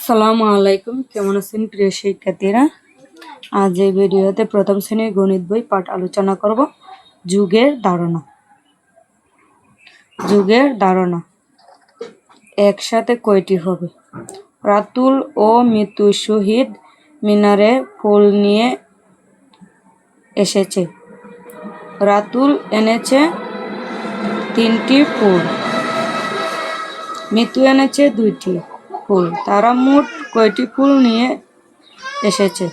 আসসালামু আলাইকুম, কেমন আছেন প্রিয় শিক্ষার্থীরা? আজ এই ভিডিওতে প্রথম শ্রেণীর গণিত বই পাঠ আলোচনা করব। যুগের ধারণা। যুগের ধারণা একসাথে কয়টি হবে? রাতুল ও মিতু শহীদ মিনারে ফুল নিয়ে এসেছে। রাতুল এনেছে 3টি ফুল, মিতু এনেছে 2টি ফুল। তারা মোট কয়টি ফুল নিয়ে এসেছে?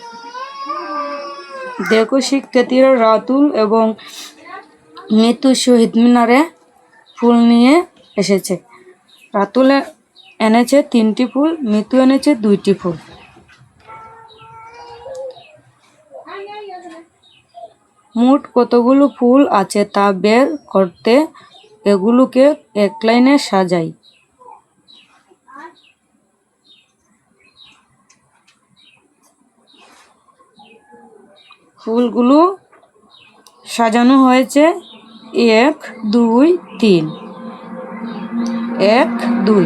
দেখো শিক্ষার্থীরা, রাতুল এবং মিতু শহীদ মিনারে ফুল নিয়ে এসেছে। রাতুল এনেছে 3টি ফুল, মিতু এনেছে 2টি ফুল। মোট কতগুলো ফুল আছে তা বের করতে এগুলোকে এক লাইনে সাজাই। ফুলগুলো সাজানো হয়েছে 1 2 3। 1 2।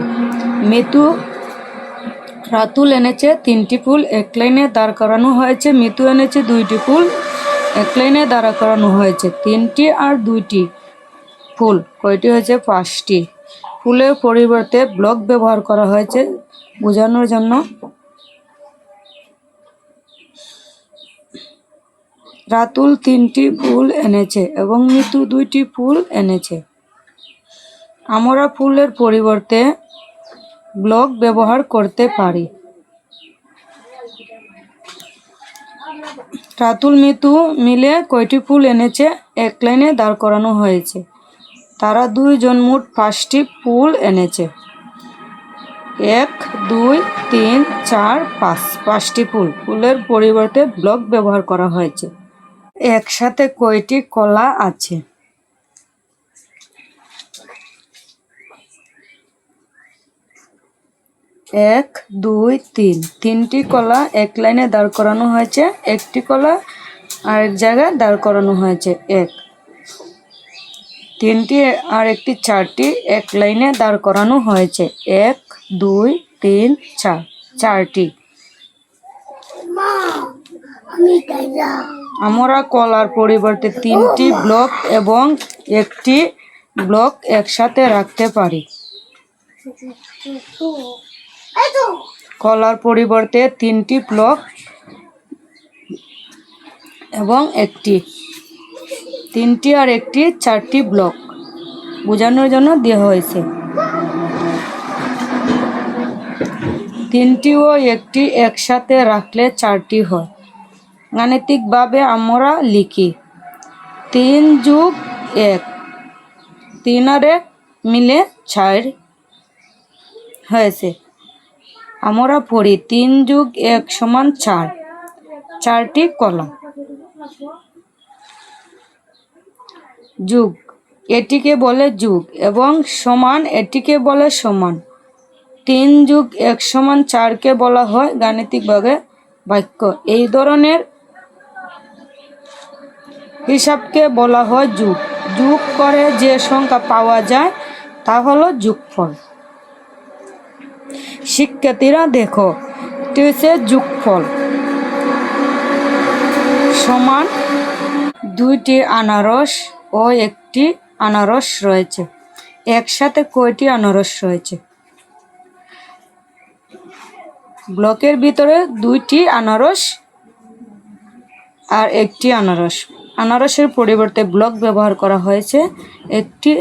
মিতু রাতুল এনেছে 3টি ফুল, এক লাইনে দাঁড় করানো হয়েছে। মিতু এনেছে 2টি ফুল, এক লাইনে দাঁড়া করানো হয়েছে। 3টি আর 2টি ফুল কয়টি হয়েছে? 5টি। ফুলের পরিবর্তে ব্লক ব্যবহার করা হয়েছে বোঝানোর জন্য। রাতুল 3টি ফুল এনেছে এবং মিতু 2টি ফুল এনেছে। আমরা ফুলের পরিবর্তে ব্লক ব্যবহার করতে পারি। রাতুল মিতু মিলে কয়টি ফুল এনেছে? এক লাইনে দাঁড় করানো হয়েছে। তারা 2 জন মোট 5টি ফুল এনেছে। 1 2 3 4 5, 5টি ফুল। ফুলের পরিবর্তে ব্লক ব্যবহার করা হয়েছে। একসাথে কয়টি কলা আছে? 1 2 3। 3টি কলা এক লাইনে দাঁড় করানো হয়েছে। একটি কলা আরেক জায়গায় দাঁড় করানো হয়েছে। 1 3টি আর একটি 4টি এক লাইনে দাঁড় করানো হয়েছে। 1 2 3 4, 4টি। আমরা কলার পরিবর্তে 3টি ব্লক এবং একটি ব্লক একসাথে রাখতে পারি। কলার পরিবর্তে 3টি ব্লক এবং 3টি আর একটি 4টি ব্লক বোঝানোর জন্য দেওয়া হয়েছে। 3টি ও একটি একসাথে রাখলে 4টি হয়। গাণিতিকভাবে আমরা লিখি 3 যোগ 1, 3 আর 1 মিলে 4 হয়েছে। আমরা পড়ি 3 যোগ 1 সমান 4, 4টি কলা। যোগ এটিকে বলে যোগ এবং সমান এটিকে বলে সমান। 3 যোগ 1 সমান 4কে বলা হয় গাণিতিকভাবে বাক্য। এই ধরনের হিসাবকে বলা হয় যোগ। যোগ করে যে সংখ্যা পাওয়া যায় তা হলো যোগফল। শিক্ষার্থীরা দেখো, এটি হচ্ছে যোগফল সমান 2টি আনারস ও একটি আনারস রয়েছে। একসাথে কয়টি আনারস রয়েছে? ব্লকের ভিতরে 2টি আনারস আর একটি আনারস। আনারসের পরিবর্তে ব্লক ব্যবহার করা হয়েছে। একটি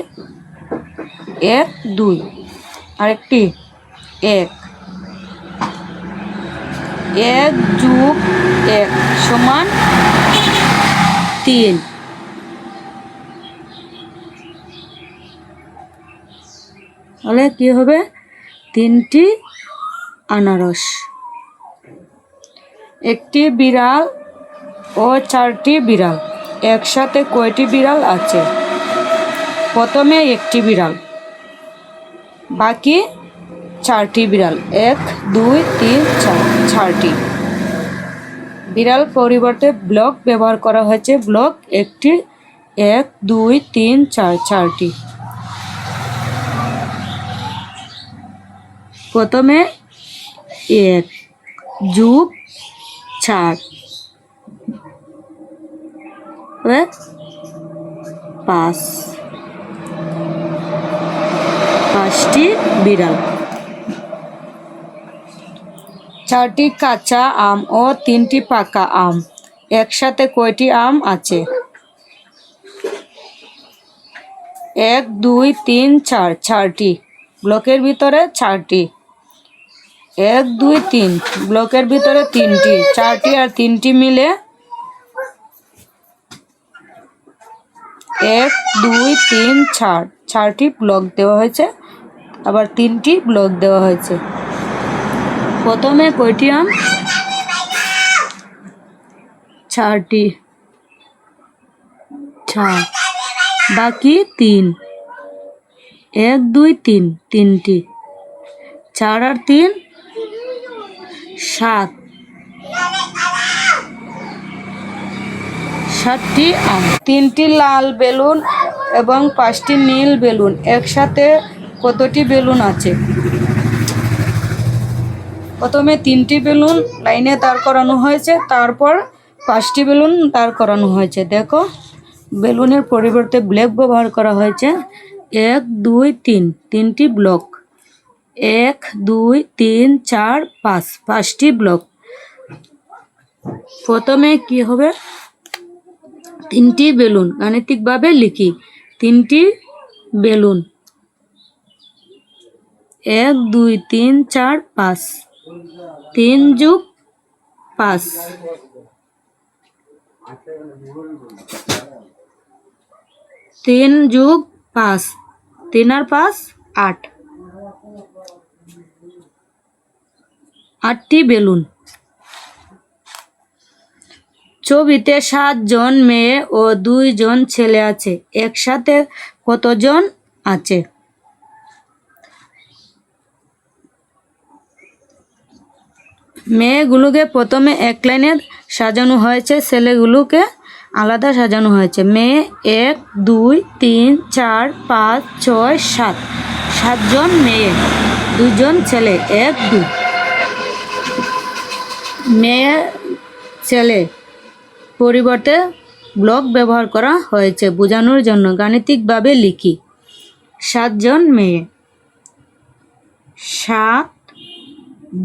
1 2 আর একটি 1। 1 যোগ 1 সমান 3। তাহলে কি হবে? 3টি আনারস। একটি বিড়াল ও 4টি বিড়াল। একসাথে কয়টি বিড়াল আছে? প্রথমে একটি বিড়াল, বাকি 4টি বিড়াল। 1 2 3 4, 4টি। বিড়াল পরিবর্তে ব্লক ব্যবহার করা হয়েছে। ব্লক একটি 1 2 3 4, 4টি। প্রথমে 1 যোগ 4 5 5টি বিড়াল। 4টি কাঁচা আম ও 3টি পাকা আম একসাথে কয়টি আম আছে? 1 2 3 4 4টি। ব্লকের ভিতরে 4টি। 1 2 3 ব্লকের ভিতরে 3টি। 4টি আর 3টি মিলে 1 2 3 4 4টি ব্লক দেওয়া হয়েছে, আবার 3টি ব্লক দেওয়া হয়েছে। প্রথমে কয়টি আম? 4টি, 4 বাকি 3। 1 2 3 3টি। 4 আর 3 7। 7টি আম। 3টি লাল বেলুন এবং 5টি নীল বেলুন একসাথে কতটি বেলুন আছে? প্রথমে 3টি বেলুন লাইনে দাঁড় করানো হয়েছে, তারপর 5টি বেলুন দাঁড় করানো হয়েছে। দেখো, বেলুনের পরিবর্তে ব্লক ব্যবহার করা হয়েছে। 1 2 3 3টি ব্লক। 1 2 3 4 5 5টি ব্লক। প্রথমে কি হবে? 3টি বেলুন গাণিতিকভাবে লিখি। 3টি বেলুন 1 2 3 4 5 3 যোগ 5 3 যোগ 5 3 আর 5 8 8টি বেলুন। ছবিতে 7 জন মেয়ে ও 2 জন ছেলে আছে। একসাথে কতজন আছে? মেয়েগুলোকে প্রথমে এক লাইনে সাজানো হয়েছে, ছেলেগুলোকে আলাদা সাজানো হয়েছে। মেয়ে 1 2 3 4 5 6 7 7জন মেয়ে, 2 জন ছেলে। 1 2 মেয়ে ছেলে পরিবর্তে ব্লক ব্যবহার করা হয়েছে বোঝানোর জন্য। গাণিতিকভাবে লিখি। 7 জন মেয়ে। 7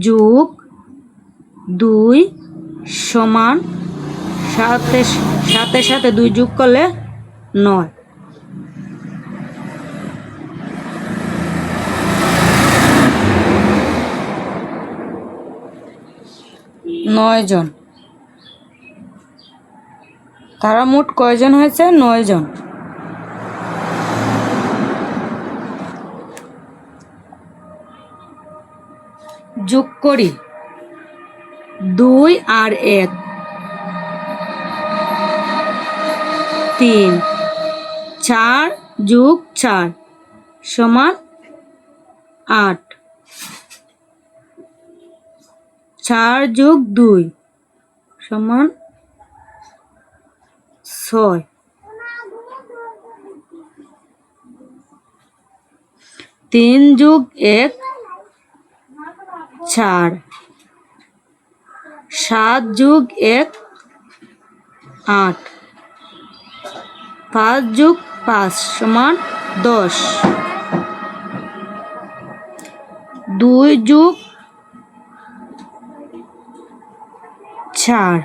যোগ 2 সমান 7 সাথে 2 যোগ করলে 9। 9 জন। তারা মোট কয়জন হয়েছে? 9 জন। যোগ করি। 2 আর 1 3। 4 যোগ 4 সমান 8। 4 যোগ 2 সমান 6। 3 যোগ 1 4। 7 যোগ 1 8। 5 যোগ 5 সমান 10। 2 যোগ 4।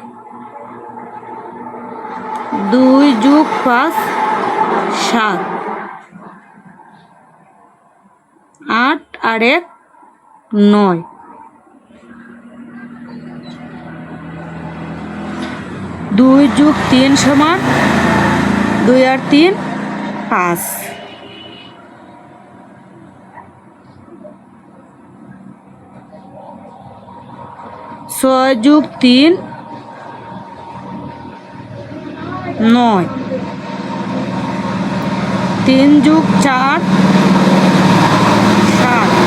2 যোগ 5 7। 8 আর 1 9। 2 যোগ 3 সমান 2 আর 3 5। 6 যোগ 3 9। 3 যোগ 4 7।